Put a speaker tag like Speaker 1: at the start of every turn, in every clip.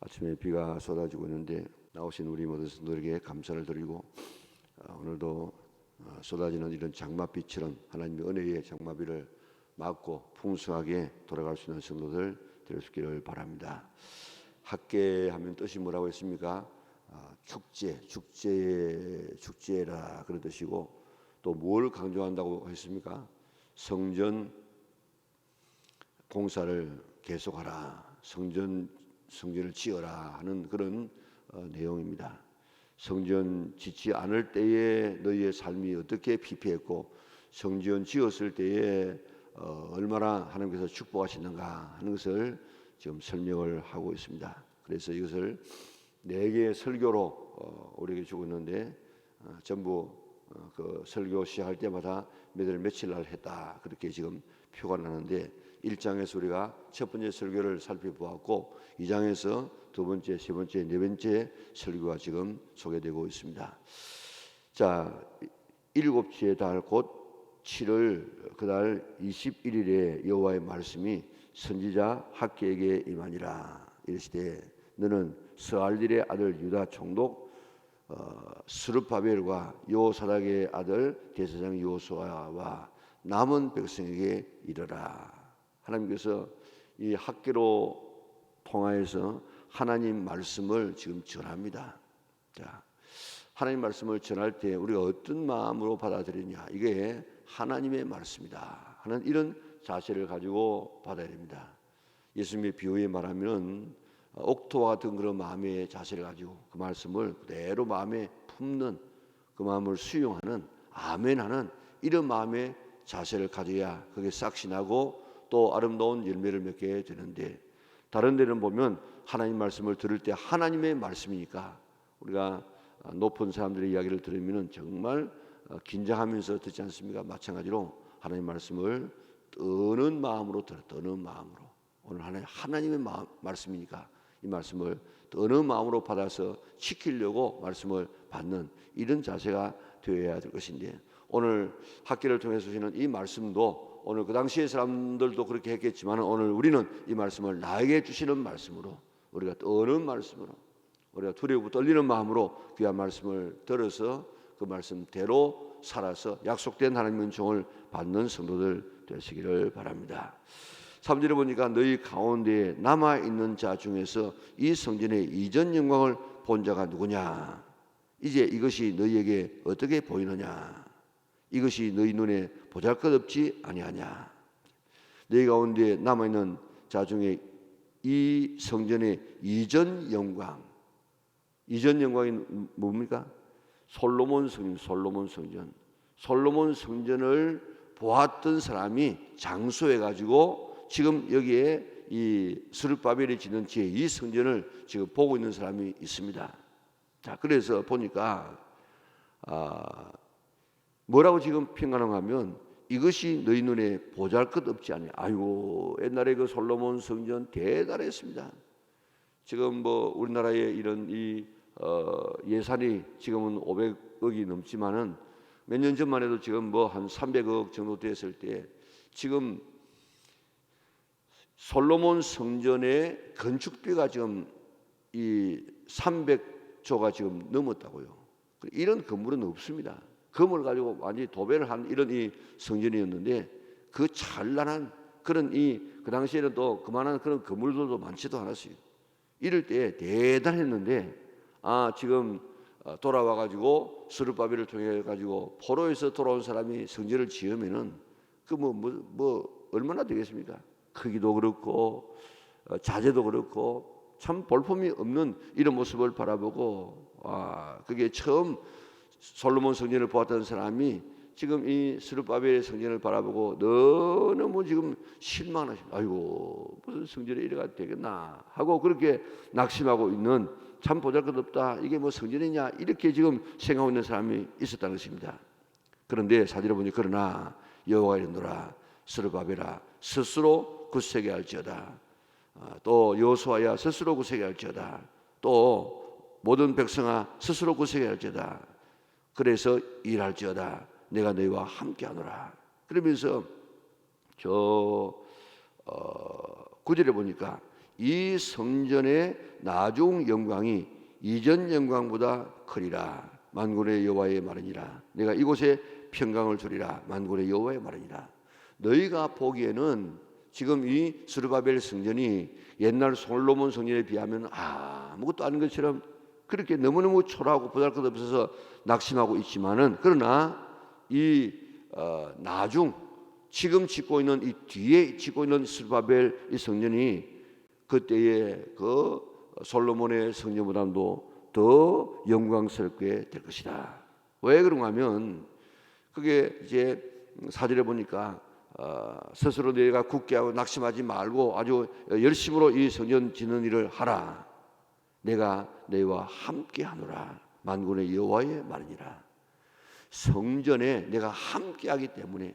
Speaker 1: 아침에 비가 쏟아지고 있는데 나오신 우리 모든 성도들에게 감사를 드리고 오늘도 쏟아지는 이런 장마비처럼 하나님의 은혜의 장마비를 맞고 풍성하게 돌아갈 수 있는 성도들 될 수 있기를 바랍니다. 학계하면 뜻이 뭐라고 했습니까? 축제라 그런 뜻이고, 또 뭘 강조한다고 했습니까? 성전 공사를 계속하라, 성전을 지어라 하는 그런 내용입니다. 성전 짓지 않을 때에 너희의 삶이 어떻게 피폐했고, 성전 지었을 때에 얼마나 하나님께서 축복하시는가 하는 것을 지금 설명을 하고 있습니다. 그래서 이것을 4개의 설교로 우리에게 주고 있는데 전부 그 설교 시작할 때마다 며칠 날 했다 그렇게 지금 표가 나는데, 1장에서 우리가 첫 번째 설교를 살펴보았고 2장에서 두 번째, 세 번째, 네 번째 설교가 지금 소개되고 있습니다. 자, 7째 달 곧 7월 그달 21일에 여호와의 말씀이 선지자 학개에게 임하니라. 이르시되 너는 스알딜의 아들 유다 총독 스룹바벨과 요사닥의 아들 대제사장 여호수아와 남은 백성에게 이르라. 하나님께서 이 학개로 통하여서 하나님 말씀을 지금 전합니다. 자, 하나님 말씀을 전할 때 우리가 어떤 마음으로 받아들이냐, 이게 하나님의 말씀이다 하는 이런 자세를 가지고 받아야 됩니다. 예수님의 비유에 말하면 옥토와 같은 그런 마음의 자세를 가지고 그 말씀을 그대로 마음에 품는, 그 마음을 수용하는, 아멘하는 이런 마음의 자세를 가져야 그게 싹신하고 또 아름다운 열매를 맺게 되는데, 다른 데는 보면 하나님 말씀을 들을 때 하나님의 말씀이니까 우리가 높은 사람들의 이야기를 들으면 정말 긴장하면서 듣지 않습니까? 마찬가지로 하나님 말씀을 떠는 마음으로 들어, 떠는 마음으로. 오늘 하나님의 말씀이니까 이 말씀을 떠는 마음으로 받아서 지키려고 말씀을 받는 이런 자세가 되어야 될 것인데, 오늘 학기를 통해서 주시는 이 말씀도 오늘 그 당시의 사람들도 그렇게 했겠지만 오늘 우리는 이 말씀을 나에게 주시는 말씀으로, 우리가 떠는 말씀으로, 우리가 두려워 떨리는 마음으로 귀한 말씀을 들어서 그 말씀대로 살아서 약속된 하나님의 은총을 받는 성도들 되시기를 바랍니다. 3절에 보니까 너희 가운데에 남아있는 자 중에서 이 성전의 이전 영광을 본 자가 누구냐? 이제 이것이 너희에게 어떻게 보이느냐? 이것이 너희 눈에 보잘것없지 아니하냐? 너희 가운데 남아있는 자 중에 이 성전의 이전 영광이 뭡니까? 솔로몬 성전을 보았던 사람이 장소해가지고 지금 여기에 이 스룹바벨이 짓는 지에 이 성전을 지금 보고 있는 사람이 있습니다. 자, 그래서 보니까 뭐라고 지금 평가하면 이것이 너희 눈에 보잘것없지 않냐. 아이고, 옛날에 그 솔로몬 성전 대단했습니다. 지금 뭐 우리나라의 이런 예산이 지금은 500억이 넘지만은 몇 년 전만 해도 지금 뭐 한 300억 정도 됐을 때 지금 솔로몬 성전의 건축비가 지금 이 300조가 지금 넘었다고요. 이런 건물은 없습니다. 건물을 가지고 완전히 도배를 한 이런 이 성전이었는데, 그 찬란한 그런 그 당시에는 또 그만한 그런 건물들도 많지도 않았어요. 이럴 때 대단했는데 지금 돌아와가지고 스룹바벨을 통해 가지고 포로에서 돌아온 사람이 성전을 지으면은 그 뭐 얼마나 되겠습니까? 크기도 그렇고 자재도 그렇고 참 볼품이 없는 이런 모습을 바라보고, 그게 처음 솔로몬 성전을 보았던 사람이 지금 이 스룹바벨의 성전을 바라보고 너무 지금 실망하십니다. 아이고, 무슨 성전이 이래가 되겠나 하고 그렇게 낙심하고 있는, 참 보잘것없다, 이게 뭐 성전이냐, 이렇게 지금 생각하고 있는 사람이 있었다는 것입니다. 그런데 4절에 보니 그러나 여호와가 이르노라 스룹바벨아 스스로 굳세게 할지어다, 또 여호수아야 스스로 굳세게 할지어다, 또 모든 백성아 스스로 굳세게 할지어다. 그래서 일할지어다 내가 너희와 함께하노라. 그러면서 9절에 보니까 이 성전의 나중 영광이 이전 영광보다 크리라. 만군의 여호와의 말이니라. 내가 이곳에 평강을 주리라. 만군의 여호와의 말이니라. 너희가 보기에는 지금 이 스룹바벨 성전이 옛날 솔로몬 성전에 비하면 아무것도 아닌 것처럼 그렇게 너무너무 초라하고 보잘것없어서 낙심하고 있지만은, 그러나 이 나중 지금 짓고 있는 이 뒤에 짓고 있는 스룹바벨 이 성전이 그때의 그 솔로몬의 성전보다도 더 영광스럽게 될 것이다. 왜 그런가 하면 그게 이제 4절에 보니까 스스로 내가 굳게 하고 낙심하지 말고 아주 열심으로 이 성전 짓는 일을 하라. 내가 너희와 함께 하노라. 만군의 여호와의 말이니라. 성전에 내가 함께 하기 때문에.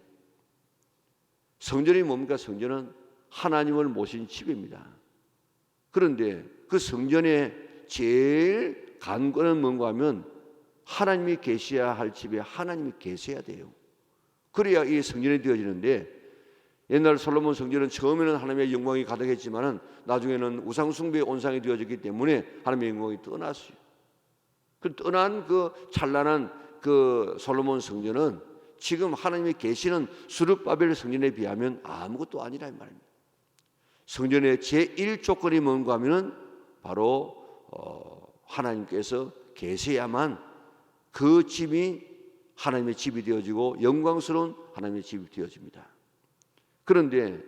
Speaker 1: 성전이 뭡니까? 성전은 하나님을 모신 집입니다. 그런데 그 성전에 제일 간과는 뭔가 하면 하나님이 계셔야 할 집에 하나님이 계셔야 돼요. 그래야 이 성전이 되어지는데, 옛날 솔로몬 성전은 처음에는 하나님의 영광이 가득했지만은 나중에는 우상 숭배의 온상이 되어졌기 때문에 하나님의 영광이 떠났어요. 그 떠난 그 찬란한 그 솔로몬 성전은 지금 하나님이 계시는 스룹바벨 성전에 비하면 아무것도 아니라 이 말입니다. 성전의 제1 조건이 뭔가 하면은 바로 하나님께서 계셔야만 그 집이 하나님의 집이 되어지고 영광스러운 하나님의 집이 되어집니다. 그런데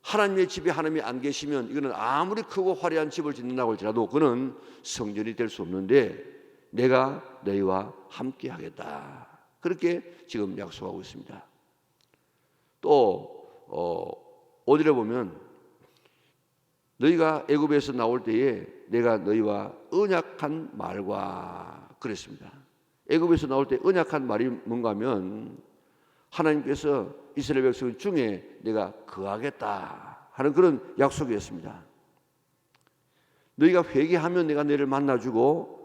Speaker 1: 하나님의 집에 하나님이 안 계시면 이거는 아무리 크고 화려한 집을 짓는다고 할지라도 그는 성전이 될 수 없는데, 내가 너희와 함께 하겠다. 그렇게 지금 약속하고 있습니다. 또 5절에 보면 너희가 애굽에서 나올 때에 내가 너희와 언약한 말과 그랬습니다. 애굽에서 나올 때 언약한 말이 뭔가 하면 하나님께서 이스라엘 백성 중에 내가 거하겠다 하는 그런 약속이었습니다. 너희가 회개하면 내가 너희를 만나주고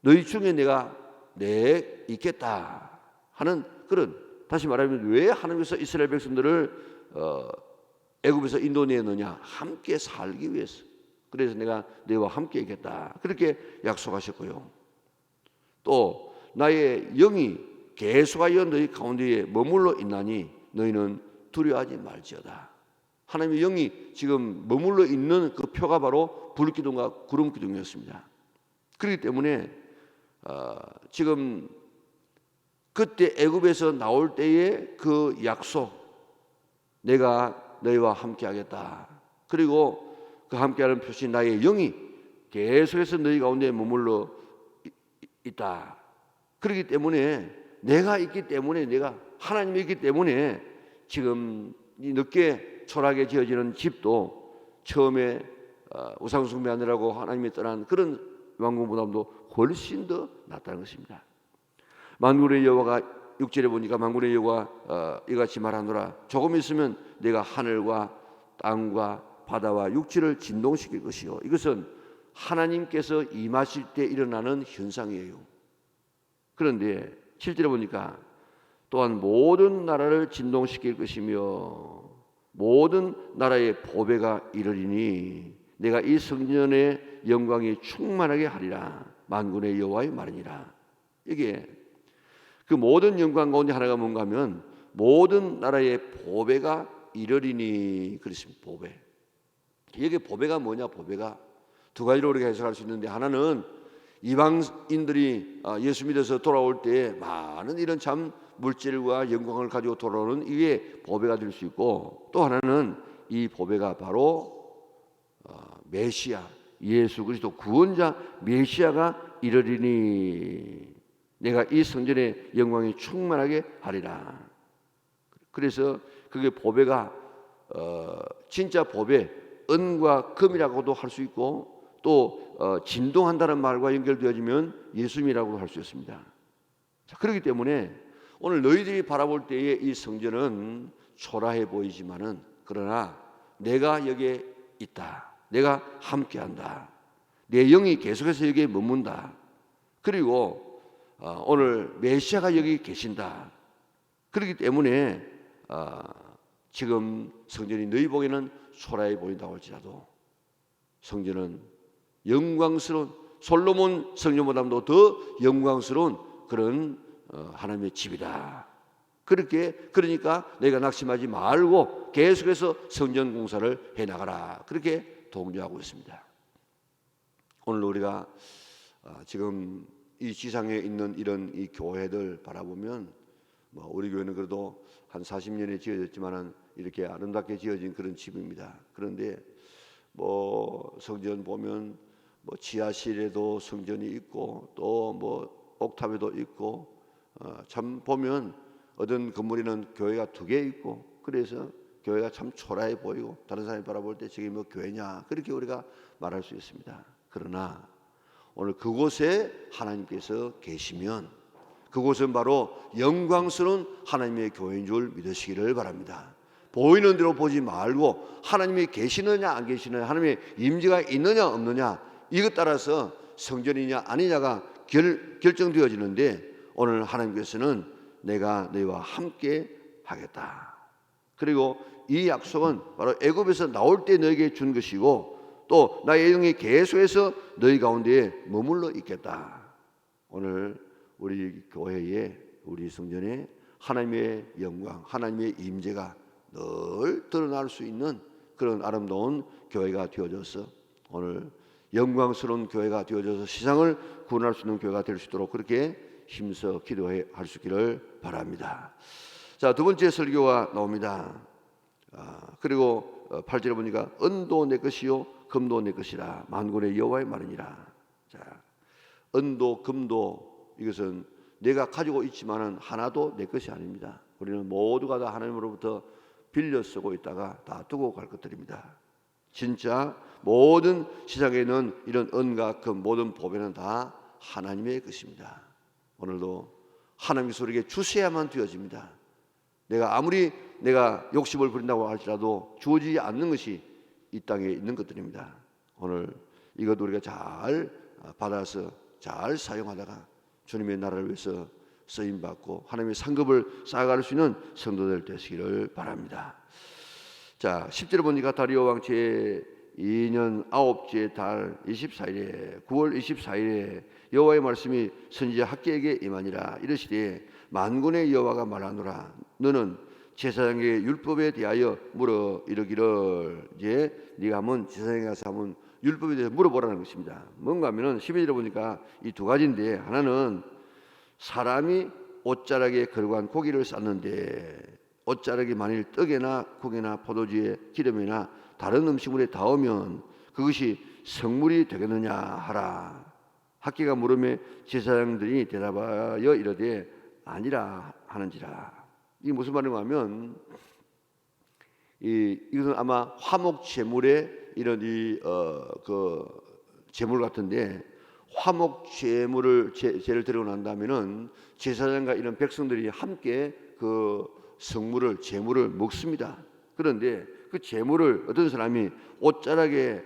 Speaker 1: 너희 중에 내가 내 있겠다 하는 그런, 다시 말하면 왜 하나님께서 이스라엘 백성들을 애굽에서 인도내었느냐? 함께 살기 위해서. 그래서 내가 너희와 함께 있겠다 그렇게 약속하셨고요. 또 나의 영이 계속하여 너희 가운데에 머물러 있나니 너희는 두려워하지 말지어다. 하나님의 영이 지금 머물러 있는 그 표가 바로 불기둥과 구름기둥이었습니다. 그렇기 때문에 지금 그때 애굽에서 나올 때의 그 약속, 내가 너희와 함께 하겠다. 그리고 그 함께하는 표시 나의 영이 계속해서 너희 가운데 머물러 있다. 그렇기 때문에 내가 있기 때문에, 내가 하나님이 있기 때문에 지금 이 늦게 초라하게 지어지는 집도 처음에 우상 숭배하느라고 하나님이 떠난 그런 왕궁보다도 훨씬 더 낫다는 것입니다. 만군의 여호와가 6절에 보니까 만군의 여호와 이같이 말하노라. 조금 있으면 내가 하늘과 땅과 바다와 육지를 진동시킬 것이요. 이것은 하나님께서 임하실 때 일어나는 현상이에요. 그런데 7절에 보니까 또한 모든 나라를 진동시킬 것이며 모든 나라의 보배가 이르리니 내가 이 성전의 영광이 충만하게 하리라. 만군의 여호와의 말이니라. 이게 그 모든 영광 가운데 하나가 뭔가 하면 모든 나라의 보배가 이르리니 그렇습니다. 보배. 이게 보배가 뭐냐? 보배가 두 가지로 우리가 해석할 수 있는데, 하나는 이방인들이 예수 믿어서 돌아올 때 많은 이런 참 물질과 영광을 가지고 돌아오는 이게 보배가 될 수 있고, 또 하나는 이 보배가 바로 메시아 예수 그리스도 구원자 메시아가 이르리니 내가 이 성전의 영광이 충만하게 하리라. 그래서 그게 보배가 진짜 보배, 은과 금이라고도 할 수 있고 또 진동한다는 말과 연결되어지면 예수님이라고 할 수 있습니다. 자, 그렇기 때문에 오늘 너희들이 바라볼 때에 이 성전은 초라해 보이지만은 그러나 내가 여기에 있다. 내가 함께한다. 내 영이 계속해서 여기에 머문다. 그리고 오늘 메시아가 여기 계신다. 그렇기 때문에 지금 성전이 너희 보기에는 초라해 보인다고 할지라도 성전은 영광스러운 솔로몬 성전보다도 더 영광스러운 그런 하나님의 집이다. 그러니까 너희가 낙심하지 말고 계속해서 성전 공사를 해나가라. 그렇게 독려하고 있습니다. 오늘 우리가 지금 이 지상에 있는 이런 이 교회들 바라보면 우리 교회는 그래도 한 40년에 지어졌지만은 이렇게 아름답게 지어진 그런 집입니다. 그런데 성전 보면 지하실에도 성전이 있고 또 옥탑에도 있고 참 보면 어떤 건물에는 교회가 2개 있고 그래서 교회가 참 초라해 보이고 다른 사람이 바라볼 때 저게 교회냐 그렇게 우리가 말할 수 있습니다. 그러나 오늘 그곳에 하나님께서 계시면 그곳은 바로 영광스러운 하나님의 교회인 줄 믿으시기를 바랍니다. 보이는 대로 보지 말고 하나님이 계시느냐 안 계시느냐, 하나님의 임재가 있느냐 없느냐, 이것 따라서 성전이냐 아니냐가 결정되어지는데, 오늘 하나님께서는 내가 너희와 함께 하겠다. 그리고 이 약속은 바로 애굽에서 나올 때 너에게 준 것이고, 또 나의 영이 계속해서 너희 가운데에 머물러 있겠다. 오늘 우리 교회에, 우리 성전에 하나님의 영광, 하나님의 임재가 늘 드러날 수 있는 그런 아름다운 교회가 되어져서, 오늘 영광스러운 교회가 되어져서 세상을 구원할 수 있는 교회가 될 수 있도록 그렇게 힘써 기도할 수 있기를 바랍니다. 자, 두 번째 설교가 나옵니다. 그리고 8절에 보니까 은도 내 것이요 금도 내 것이라 만군의 여호와의 말이니라. 자, 은도 금도 이것은 내가 가지고 있지만은 하나도 내 것이 아닙니다. 우리는 모두가 다 하나님으로부터 빌려 쓰고 있다가 다 두고 갈 것들입니다. 진짜 모든 세상에 있는 이런 은과 금, 모든 보배는 다 하나님의 것입니다. 오늘도 하나님께서 우리에게 주셔야만 되어집니다. 아무리 내가 욕심을 부린다고 할지라도 주어지지 않는 것이 이 땅에 있는 것들입니다. 오늘 이것 우리가 잘 받아서 잘 사용하다가 주님의 나라를 위해서 쓰임받고 하나님의 상급을 쌓아갈 수 있는 성도들 되시기를 바랍니다. 자, 10절에 보니까 다리오 왕 제2년 9째 달 24일에 9월 24일에 여호와의 말씀이 선지자 학개에게 임하니라. 이르시되 만군의 여호와가 말하노라. 너는 제사장의 율법에 대하여 물어 이르기를, 이제 네가 한번 제사장에 가서 한번 율법에 대해서 물어보라는 것입니다. 뭔가 하면은 12절에 보니까 이 두 가지인데, 하나는 사람이 옷자락에 걸어간 고기를 쌌는데 옷자락이 만일 떡에나 국에나 포도주에 기름이나 다른 음식물에 닿으면 그것이 성물이 되겠느냐 하라. 학개가 물음에 제사장들이 대답하여 이르되 아니라 하는지라. 이게 무슨 말인가 하면, 이것은 아마 화목 제물의 이런 제물 같은데, 화목 제물을 제를 드리고 난 다음에는 제사장과 이런 백성들이 함께 그 성물을, 제물을 먹습니다. 그런데 그 제물을 어떤 사람이 옷자락에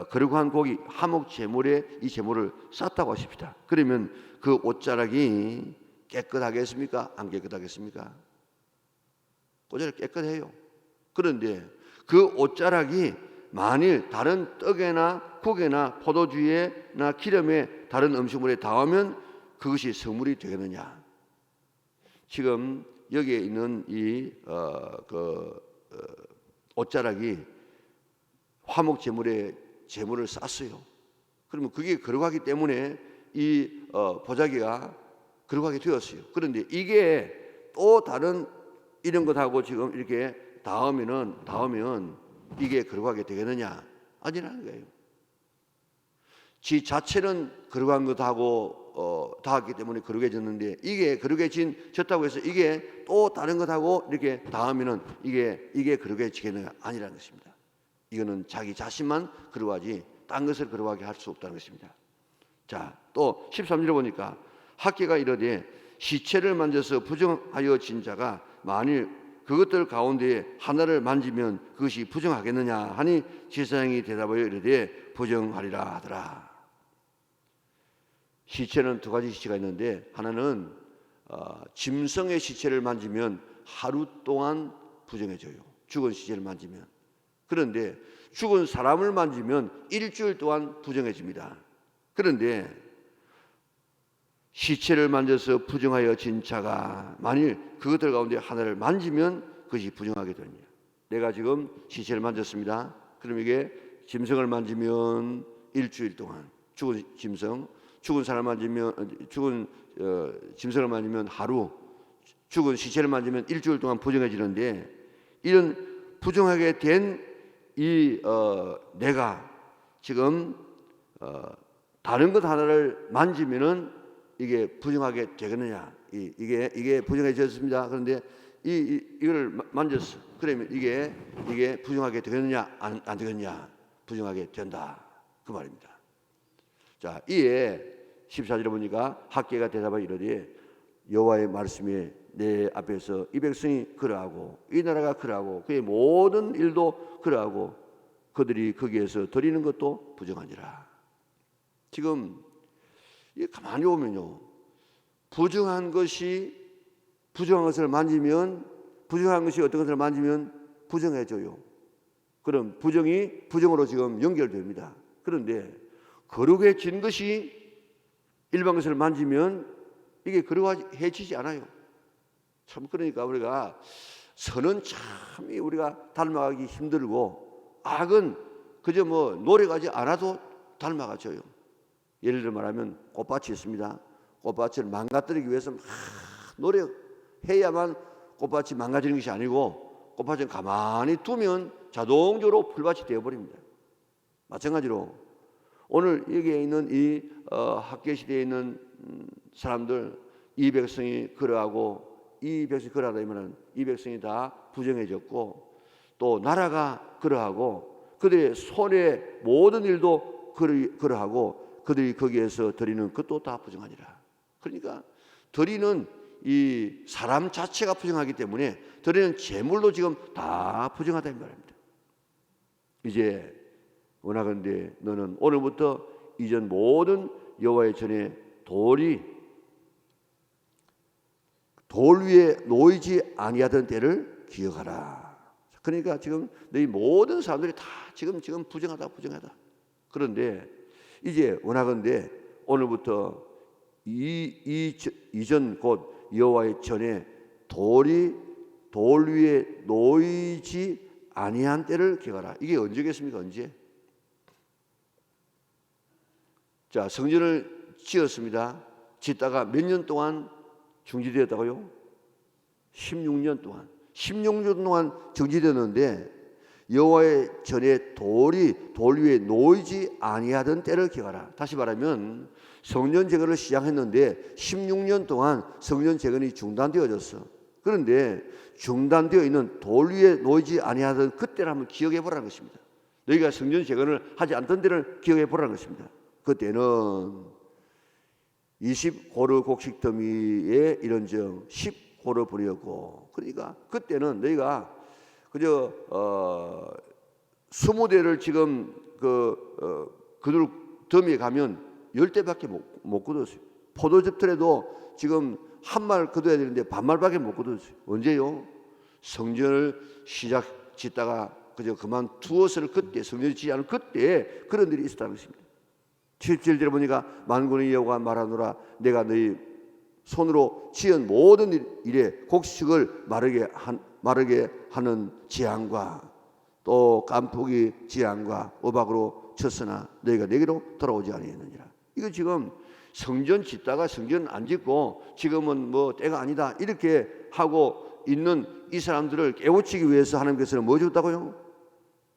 Speaker 1: 거르고 한 고기, 화목 제물에 이 제물을 쌌다고 하십니다. 그러면 그 옷자락이 깨끗하겠습니까? 안 깨끗하겠습니까? 옷자락이 깨끗해요. 그런데 그 옷자락이 만일 다른 떡에나 국에나 포도주에나 기름에 다른 음식물에 닿으면 그것이 성물이 되겠느냐? 지금 여기에 있는 이 옷자락이 화목 제물에 제물을 쌌어요. 그러면 그게 거룩하기 때문에 이 보자기가 거룩하게 되었어요. 그런데 이게 또 다른 이런 것하고 지금 이렇게 닿으면 이게 거룩하게 되겠느냐? 아니라는 거예요. 지 자체는 거룩한 것하고 닿았기 때문에 거룩해졌는데, 이게 거룩해졌다고 해서 이게 또 다른 것하고 이렇게 닿으면은 이게 거룩해지겠느냐? 아니라는 것입니다. 이거는 자기 자신만 거룩하지 딴 것을 거룩하게 할 수 없다는 것입니다. 자, 또 13절에 보니까 학개가 이르되 시체를 만져서 부정하여 진 자가 만일 그것들 가운데 하나를 만지면 그것이 부정하겠느냐 하니 제사장이 대답하여 이르되 부정하리라 하더라. 시체는 두 가지 시체가 있는데, 하나는 짐승의 시체를 만지면 하루 동안 부정해져요. 죽은 시체를 만지면. 그런데 죽은 사람을 만지면 일주일 동안 부정해집니다. 그런데 시체를 만져서 부정하여진 자가 만일 그것들 가운데 하나를 만지면 그것이 부정하게 되느냐. 내가 지금 시체를 만졌습니다. 그럼 이게 짐승을 만지면 일주일 동안, 죽은 짐승, 죽은 사람 만지면, 죽은 짐승을 만지면 하루, 죽은 시체를 만지면 일주일 동안 부정해지는데, 이런 부정하게 된 내가 지금 다른 것 하나를 만지면은 이게 부정하게 되겠느냐? 이게 부정해졌습니다. 그런데 이걸 만졌어. 그러면 이게 부정하게 되겠느냐? 안 되겠냐? 부정하게 된다. 그 말입니다. 자, 이에 14절에 보니까 학개가 대답하여 이르되 여호와의 말씀에 내 앞에서 이 백성이 그러하고 이 나라가 그러하고 그의 모든 일도 그러하고 그들이 거기에서 드리는 것도 부정하니라. 지금 가만히 보면요, 부정한 것을 만지면, 부정한 것이 어떤 것을 만지면 부정해져요. 그럼 부정이 부정으로 지금 연결됩니다. 그런데 거룩해진 것이 일반 것을 만지면 이게 거룩해지지 않아요. 참, 그러니까 우리가 선은 참 우리가 닮아가기 힘들고 악은 그저 뭐 노력하지 않아도 닮아가져요. 예를 들어 말하면 꽃밭이 있습니다. 꽃밭을 망가뜨리기 위해서 막 노력해야만 꽃밭이 망가지는 것이 아니고 꽃밭을 가만히 두면 자동적으로 풀밭이 되어버립니다. 마찬가지로 오늘 여기에 있는 이 학개 시대에 있는 사람들, 이 백성이 그러하고 이 백성이 그러하다 이면은 이 백성이 다 부정해졌고 또 나라가 그러하고 그들의 손의 모든 일도 그러하고 그들이 거기에서 드리는 것도 다 부정하니라. 그러니까 드리는 이 사람 자체가 부정하기 때문에 드리는 재물도 지금 다 부정하다 이 말입니다. 이제 원하건대 너는 오늘부터 이전 모든 여호와의 전에 돌 위에 놓이지 아니하던 때를 기억하라. 그러니까 지금 너희 모든 사람들이 다 지금 부정하다. 그런데 이제 원하건대 오늘부터 이전 곧 여호와의 전에 돌 위에 놓이지 아니한 때를 기억하라. 이게 언제겠습니까? 언제? 자, 성전을 지었습니다. 짓다가 몇 년 동안 중지되었다고요? 16년 동안. 16년 동안 정지되었는데 여호와의 전에 돌 위에 놓이지 아니하던 때를 기억하라. 다시 말하면 성전 재건을 시작했는데 16년 동안 성전 재건이 중단되어졌어. 그런데 중단되어 있는 돌 위에 놓이지 아니하던 그때를 한번 기억해 보라는 것입니다. 너희가 성전 재건을 하지 않던 때를 기억해 보라는 것입니다. 그때는 20호르 곡식 더미에 이런즉 10호르 불이었고, 그러니까 그때는 너희가 그저 20대를 지금 그들 더미에 가면 10대밖에 못 거뒀어요. 포도즙틀에도 지금 한 말 거둬야 되는데 반말밖에 못 거뒀어요. 언제요? 성전을 짓다가 그저 그만두어서는 그때 성전을 짓지 않은 그때 그런 일이 있었다는 것입니다. 17절에 보니까 만군의 여호와가 말하노라 내가 너희 손으로 지은 모든 일에 곡식을 마르게 하는 재앙과 또 깐풍기 재앙과 어박으로 쳤으나 너희가 내게로 돌아오지 아니했느니라. 이거 지금 성전 짓다가 성전 안 짓고 지금은 뭐 때가 아니다 이렇게 하고 있는 이 사람들을 깨우치기 위해서 하나님께서는 뭐 줬다고요?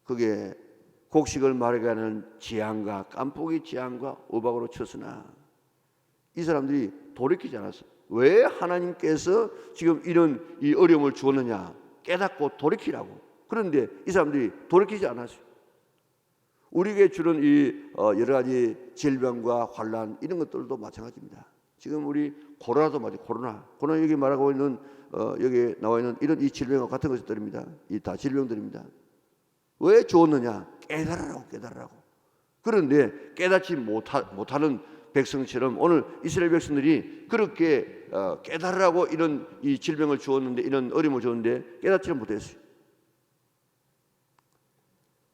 Speaker 1: 그게 곡식을 마르게 하는 재앙과 깐풍기 재앙과 어박으로 쳤으나 이 사람들이 돌이키지 않았어요. 왜 하나님께서 지금 이런 이 어려움을 주었느냐? 깨닫고 돌이키라고. 그런데 이 사람들이 돌이키지 않았어요. 우리에게 주는 이 여러 가지 질병과 환난 이런 것들도 마찬가지입니다. 지금 우리 코로나도 마찬가지. 코로나 여기 말하고 있는 여기 나와 있는 이런 이 질병과 같은 것들입니다. 이 다 질병들입니다. 왜 주었느냐? 깨달으라고. 그런데 깨닫지 못하는 백성처럼 오늘 이스라엘 백성들이 그렇게 깨달으라고 이런 이 질병을 주었는데 이런 어려움을 주었는데 깨닫지를 못했어요.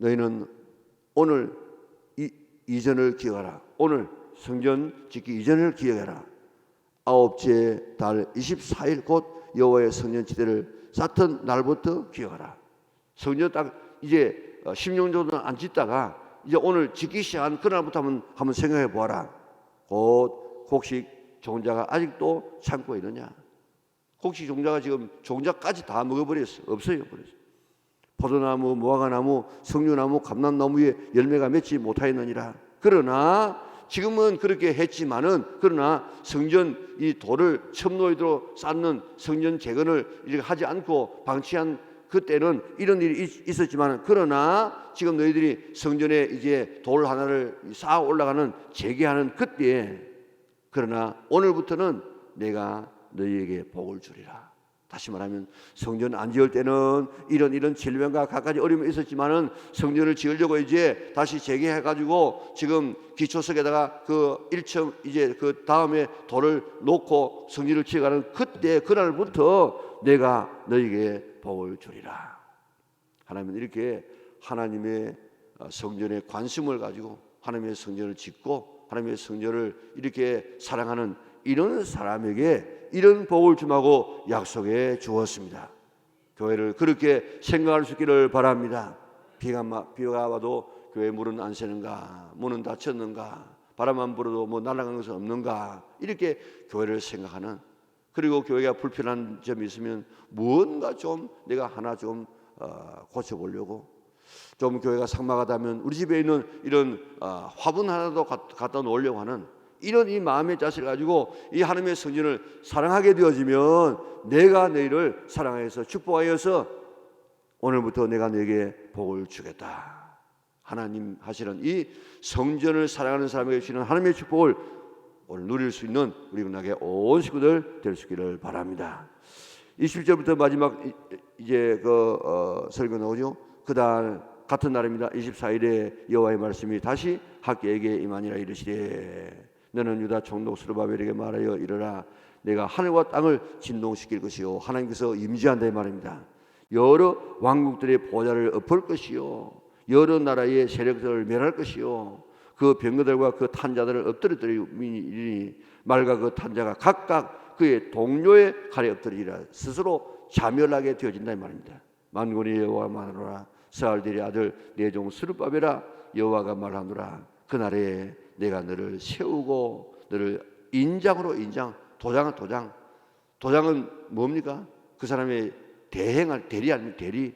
Speaker 1: 너희는 오늘 이전을 기억하라. 오늘 성전 짓기 이전을 기억해라. 아홉째 달 24일 곧 여호와의 성전 지대를 쌓던 날부터 기억하라. 성전 딱 이제 10년 정도는 안 짓다가 이제 오늘 짓기 시작한 그날부터 한번 생각해 보아라. 곧 곡식 종자가 아직도 창고에 있느냐? 곡식 종자가 지금 종자까지 다 먹어버렸어. 없어요. 버렸어. 포도나무, 무화과나무, 석류나무, 감람나무에 열매가 맺지 못하였느니라. 그러나 지금은 그렇게 했지만은 그러나 성전 이 돌을 첨노이도로 쌓는 성전 재건을 이렇게 하지 않고 방치한 그때는 이런 일이 있었지만 그러나 지금 너희들이 성전에 이제 돌 하나를 쌓아 올라가는 재개하는 그때에 그러나 오늘부터는 내가 너희에게 복을 주리라. 다시 말하면 성전 안 지을 때는 이런 질병과 갖가지 어려움이 있었지만은 성전을 지으려고 이제 다시 재개해 가지고 지금 기초석에다가 그 1층 이제 그 다음에 돌을 놓고 성전을 지어가는 그때 그날부터 내가 너희에게 복을 주리라. 하나님은 이렇게 하나님의 성전에 관심을 가지고 하나님의 성전을 짓고 하나님의 성전을 이렇게 사랑하는 이런 사람에게 이런 복을 주마고 약속해 주었습니다. 교회를 그렇게 생각할 수 있기를 바랍니다. 비가 와도 교회 문은 안 새는가, 문은 닫혔는가, 바람만 불어도 뭐 날아간 것은 없는가, 이렇게 교회를 생각하는, 그리고 교회가 불편한 점이 있으면 무언가 좀 내가 하나 좀 고쳐보려고, 좀 교회가 삭막하다면 우리 집에 있는 이런 화분 하나도 갖다 놓으려고 하는 이런 이 마음의 자세를 가지고 이 하나님의 성전을 사랑하게 되어지면 내가 너희를 사랑하여서 축복하여서 오늘부터 내가 너에게 복을 주겠다. 하나님 하시는 이 성전을 사랑하는 사람에게 주시는 하나님의 축복을 오늘 누릴 수 있는 우리 문학의 온 식구들 될 수 있기를 바랍니다. 20절부터 마지막 이제 설교 나오죠. 그달 같은 날입니다. 24일에 여호와의 말씀이 다시 학개에게 임하니라. 이르시되 너는 유다 총독 스룹바벨에게 말하여 이르라. 내가 하늘과 땅을 진동시킬 것이요 하나님께서 임재한다 이 말입니다. 여러 왕국들의 보좌를 엎을 것이요 여러 나라의 세력들을 멸할 것이요 그 병거들과 그 탄자들을 엎드려뜨리니 말과 그 탄자가 각각 그의 동료의 칼에 엎드리리라. 스스로 자멸하게 되어진다 이 말입니다. 만군의 여호와 말하노라. 스알델의 아들 내 종 스룹바벨아 여호와가 말하노라. 그날에 내가 너를 세우고 너를 인장으로 도장은 뭡니까? 그 사람의 대행할 대리 아니면 대리.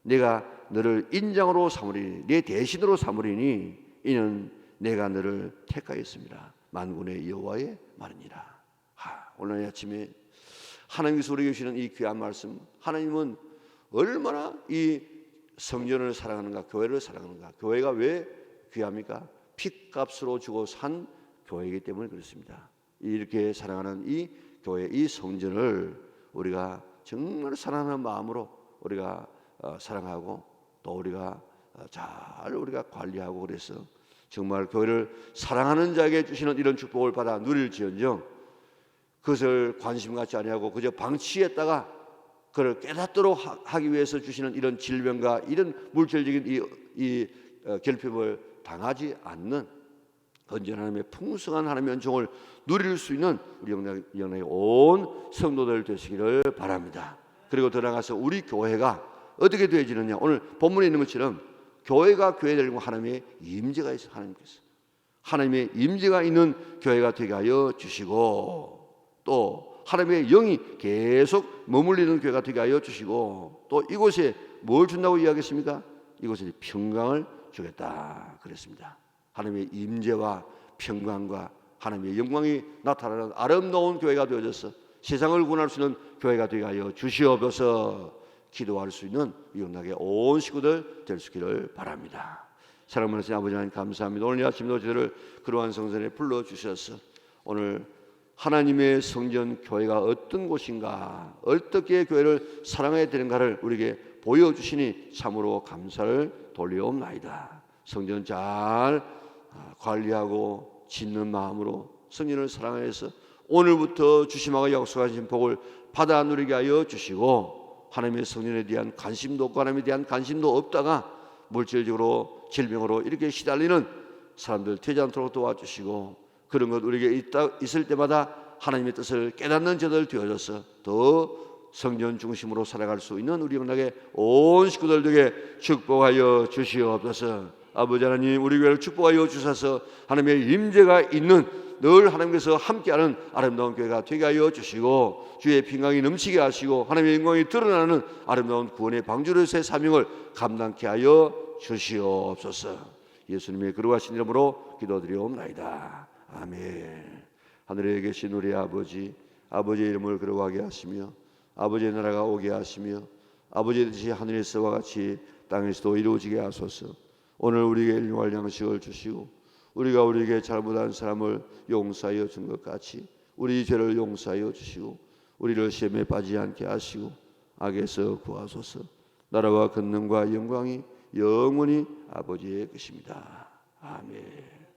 Speaker 1: 내가 너를 인장으로 삼으리니 내 대신으로 삼으리니 이는 내가 너를 택하였습니다. 만군의 여호와의 말이니라. 오늘 아침에 하나님께서 우리에게 주시는 이 귀한 말씀, 하나님은 얼마나 이 성전을 사랑하는가, 교회를 사랑하는가. 교회가 왜 귀합니까? 핏값으로 주고 산 교회이기 때문에 그렇습니다. 이렇게 사랑하는 이 교회, 이 성전을 우리가 정말 사랑하는 마음으로 우리가 사랑하고 또 우리가 잘 우리가 관리하고 그래서 정말 교회를 사랑하는 자에게 주시는 이런 축복을 받아 누릴지언정 그것을 관심 갖지 아니하고 그저 방치했다가 그를 깨닫도록 하기 위해서 주시는 이런 질병과 이런 물질적인 이 결핍을 당하지 않는 건전한 하나님의 풍성한 하나님의 은총을 누릴 수 있는 우리 영락의 온 성도들 되시기를 바랍니다. 그리고 더 나아가서 우리 교회가 어떻게 되어지느냐, 오늘 본문에 있는 것처럼 교회가 교회되고 하나님의 임재가 있어. 하나님의 임재가 있는 교회가 되게 하여 주시고 또 하나님의 영이 계속 머물리는 교회가 되게 하여 주시고 또 이곳에 뭘 준다고 이야기했습니까? 이곳에 평강을 주겠다 그랬습니다. 하나님의 임재와 평강과 하나님의 영광이 나타나는 아름다운 교회가 되어져서 세상을 구원할 수 있는 교회가 되게 하여 주시옵소서. 기도할 수 있는 영락의 온 식구들 될 수 있기를 바랍니다. 사랑하는 아버지 하나님 감사합니다. 오늘 아침도 저희를 그러한 성전에 불러주셔서 오늘 하나님의 성전 교회가 어떤 곳인가, 어떻게 교회를 사랑해야 되는가를 우리에게 보여주시니 참으로 감사를 돌리옵나이다. 성전 잘 관리하고 짓는 마음으로 성전을 사랑해서 오늘부터 주심하고 약속하신 복을 받아 누리게 하여 주시고 하나님의 성전에 대한 관심도 없고 하나님에 대한 관심도 없다가 물질적으로 질병으로 이렇게 시달리는 사람들 되지 않도록 도와주시고, 그런 것 우리에게 있을 때마다 하나님의 뜻을 깨닫는 저들 되어져서 더 성전 중심으로 살아갈 수 있는 우리 영락의 온 식구들 되게 축복하여 주시옵소서. 아버지 하나님, 우리 교회를 축복하여 주셔서 하나님의 임재가 있는, 늘 하나님께서 함께하는 아름다운 교회가 되게 하여 주시고, 주의 평강이 넘치게 하시고 하나님의 영광이 드러나는 아름다운 구원의 방주로서의 사명을 감당케 하여 주시옵소서. 예수님의 거룩하신 이름으로 기도드리옵나이다. 아멘. 하늘에 계신 우리 아버지, 아버지의 이름을 거룩하게 하시며 아버지의 나라가 오게 하시며 아버지의 뜻이 하늘에서와 같이 땅에서도 이루어지게 하소서. 오늘 우리에게 일용할 양식을 주시고, 우리가 우리에게 잘못한 사람을 용서하여 준 것 같이 우리 죄를 용서하여 주시고, 우리를 시험에 빠지지 않게 하시고 악에서 구하소서. 나라와 권능과 영광이 영원히 아버지의 것입니다. 아멘.